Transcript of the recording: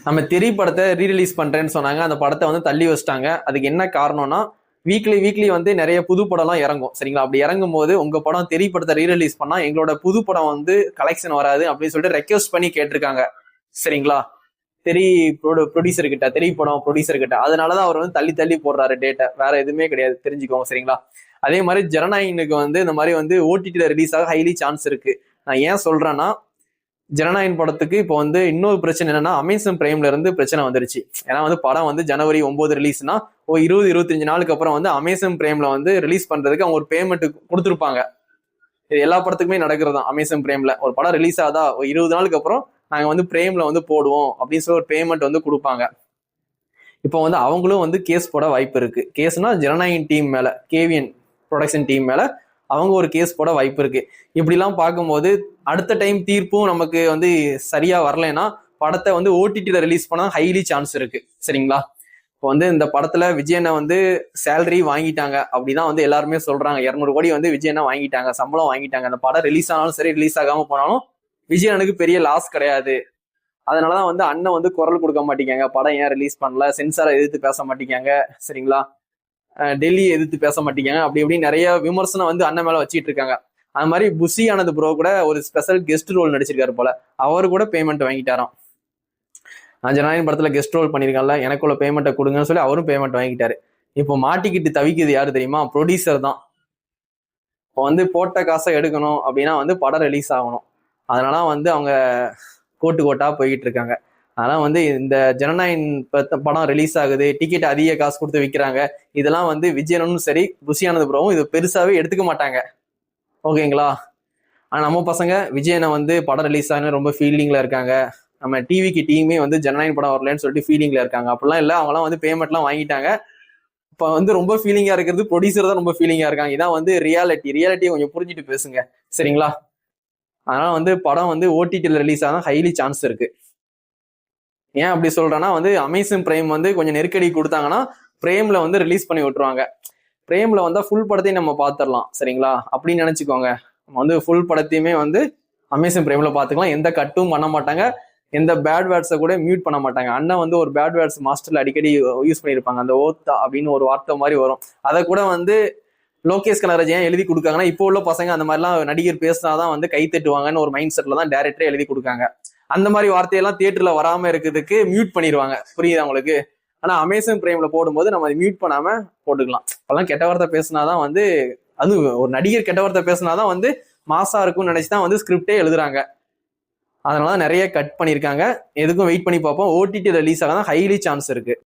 நம்ம தெரி படத்தை ரீரிலீஸ் பண்றேன்னு சொன்னாங்க. அந்த படத்தை வந்து தள்ளி வச்சிட்டாங்க. அதுக்கு என்ன காரணம்னா, வீக்லி வீக்லி வந்து நிறைய புது படம்லாம் இறங்கும் சரிங்களா. அப்படி இறங்கும் போது உங்க படம் தெரி படத்தை ரீரிலீஸ் பண்ணா எங்களோட புது படம் வந்து கலெக்ஷன் வராது அப்படின்னு சொல்லிட்டு ரெக்வஸ்ட் பண்ணி கேட்டிருக்காங்க சரிங்களா. தெரி ப்ரொடியூசர் கிட்ட, தெரி படம் ப்ரொடியூசர் கிட்ட. அதனாலதான் அவர் வந்து தள்ளி தள்ளி போடுறாரு டேட்டை, வேற எதுவுமே கிடையாது, தெரிஞ்சுக்கோங்க சரிங்களா. அதே மாதிரி ஜனநாயகனுக்கு வந்து இந்த மாதிரி வந்து ஓடிடில ரிலீஸ் ஆக ஹைலி சான்ஸ் இருக்கு. நான் ஏன் சொல்றேன்னா, ஜனநாயகன் படத்துக்கு இப்போ வந்து இன்னொரு பிரச்சனை என்னன்னா, அமேசான் பிரைம்ல இருந்து பிரச்சனை வந்துருச்சு. ஏன்னா வந்து படம் வந்து ஜனவரி 9 ரிலீஸ்னா 20-25 நாளுக்கு அப்புறம் வந்து அமேசான் பிரைம்ல வந்து ரிலீஸ் பண்றதுக்கு அவங்க ஒரு பேமெண்ட் கொடுத்துருப்பாங்க. இது எல்லா படத்துக்குமே நடக்கிறது தான். அமேசான் பிரைம்ல ஒரு படம் ரிலீஸ் ஆகுதா, 20 நாளுக்கு அப்புறம் நாங்க வந்து பிரேம்ல வந்து போடுவோம் அப்படின்னு சொல்லி ஒரு பேமெண்ட் வந்து கொடுப்பாங்க. இப்போ வந்து அவங்களும் வந்து கேஸ் போட வாய்ப்பு இருக்கு. கேஸ்னா ஜனநாயகன் டீம் மேல, கேவிஎன் ப்ரொடக்ஷன் டீம் மேல அவங்க ஒரு கேஸ் போட வாய்ப்பு இருக்கு. இப்படிலாம் பார்க்கும்போது அடுத்த டைம் தீர்ப்பும் நமக்கு வந்து சரியா வரலைன்னா படத்தை வந்து ஓடிடில ரிலீஸ் பண்ணா ஹைலி சான்ஸ் இருக்கு சரிங்களா. இப்போ வந்து இந்த படத்துல விஜயனை வந்து சேலரி வாங்கிட்டாங்க அப்படிதான் வந்து எல்லாருமே சொல்றாங்க. 200 கோடி வந்து விஜயனை வாங்கிட்டாங்க, சம்பளம் வாங்கிட்டாங்க. அந்த படம் ரிலீஸ் ஆனாலும் சரி, ரிலீஸ் ஆகாம போனாலும் விஜயனுக்கு பெரிய லாஸ் கிடையாது. அதனாலதான் வந்து அண்ணன் வந்து குரல் கொடுக்க மாட்டேங்காங்க, படம் ஏன் ரிலீஸ் பண்ணல, சென்சாரை எதிர்த்து பேச மாட்டேங்காங்க சரிங்களா, டெல்லி எதிர்த்து பேச மாட்டேங்காங்க, அப்படி இப்படி நிறைய விமர்சனம் வந்து அண்ணன் மேல வச்சுட்டு இருக்காங்க. அது மாதிரி புஷி ஆனது ப்ரோ கூட ஒரு ஸ்பெஷல் கெஸ்ட் ரோல் நடிச்சிருக்காரு போல, அவரு கூட பேமெண்ட் வாங்கிட்டாராம். நான் ஜனநாயகன் படத்துல கெஸ்ட் ரோல் பண்ணிருக்கான்ல, எனக்குள்ள பேமெண்ட்டை கொடுங்கன்னு சொல்லி அவரும் பேமெண்ட் வாங்கிட்டாரு. இப்போ மாட்டிக்கிட்டு தவிக்குது யாரு தெரியுமா? ப்ரொடியூசர் தான். இப்போ வந்து போட்ட காசை எடுக்கணும் அப்படின்னா வந்து படம் ரிலீஸ் ஆகணும். அதனால வந்து அவங்க கோட்டா போய்கிட்டு இருக்காங்க. அதனால வந்து இந்த ஜனநாயகன் படம் ரிலீஸ் ஆகுது, டிக்கெட் அதிக காசு கொடுத்து விற்கிறாங்க, இதெல்லாம் வந்து விஜயனும் சரி புஷியானது ப்ரோவும் இது பெருசாவே எடுத்துக்க மாட்டாங்க ஓகேங்களா. ஆனா நம்ம பசங்க விஜயனை வந்து படம் ரிலீஸ் ஆகுன்னு ரொம்ப ஃபீலிங்ல இருக்காங்க. நம்ம டிவிக்கு டீமே வந்து ஜனநாயகன் படம் வரலன்னு சொல்லிட்டு ஃபீலிங்ல இருக்காங்க. அப்படிலாம் இல்லை, அவங்களாம் வந்து பேமெண்ட்லாம் வாங்கிட்டாங்க. இப்போ வந்து ரொம்ப ஃபீலிங்கா இருக்கிறது ப்ரொடியூசர் தான், ரொம்ப ஃபீலிங்கா இருக்காங்க. இதான் வந்து ரியாலிட்டியை கொஞ்சம் புரிஞ்சுட்டு பேசுங்க சரிங்களா. அதனால வந்து படம் வந்து ஓடிடில ரிலீஸ் ஆனா ஹைலி சான்ஸ் இருக்கு. ஏன் அப்படி சொல்றேன்னா வந்து அமேசான் பிரைம் வந்து கொஞ்சம் நெருக்கடி கொடுத்தாங்கன்னா பிரேம்ல வந்து ரிலீஸ் பண்ணி விட்டுருவாங்க. பிரேம்ல வந்தா ஃபுல் படத்தையும் நம்ம பார்த்துடலாம் சரிங்களா. அப்படின்னு நினைச்சுக்கோங்க. நம்ம வந்து ஃபுல் படத்தையுமே வந்து அமேசான் பிரைம்ல பார்த்துக்கலாம். எந்த கட்டும் பண்ண மாட்டாங்க, எந்த பேட் வேர்ட்ஸை கூட மியூட் பண்ண மாட்டாங்க. அண்ணன் வந்து ஒரு பேட் வேர்ட்ஸ் மாஸ்டர்ல அடிக்கடி யூஸ் பண்ணியிருப்பாங்க, அந்த ஓத்தா அப்படின்னு ஒரு வார்த்தை மாதிரி வரும். அதை கூட வந்து லோகேஷ் கனகராஜ் ஏன் எழுதி கொடுக்காங்கன்னா, இப்போ உள்ள பசங்க அந்த மாதிரிலாம் நடிகர் பேசினாதான் வந்து கை தட்டுவாங்கன்னு ஒரு மைண்ட் செட்ல தான் டைரக்டரே எழுதி கொடுக்காங்க. அந்த மாதிரி வார்த்தையெல்லாம் தியேட்டர்ல வராம இருக்கிறதுக்கு மியூட் பண்ணிடுவாங்க, புரியுதா உங்களுக்கு. ஆனா அமேசான் பிரைம்ல போடும்போது நம்ம அதை மியூட் பண்ணாம போட்டுக்கலாம். அப்பெல்லாம் கெட்ட வார்த்தை பேசினாதான் வந்து, அது ஒரு நடிகர் கெட்ட வார்த்தை பேசினாதான் வந்து மாசா இருக்கும்னு நினைச்சுதான் வந்து ஸ்கிரிப்டே எழுதுறாங்க. அதனால நிறைய கட் பண்ணியிருக்காங்க. எதுக்கும் வெயிட் பண்ணி பார்ப்போம். ஓடிடி ரிலீஸ் ஆக தான் ஹைலி சான்ஸ் இருக்கு.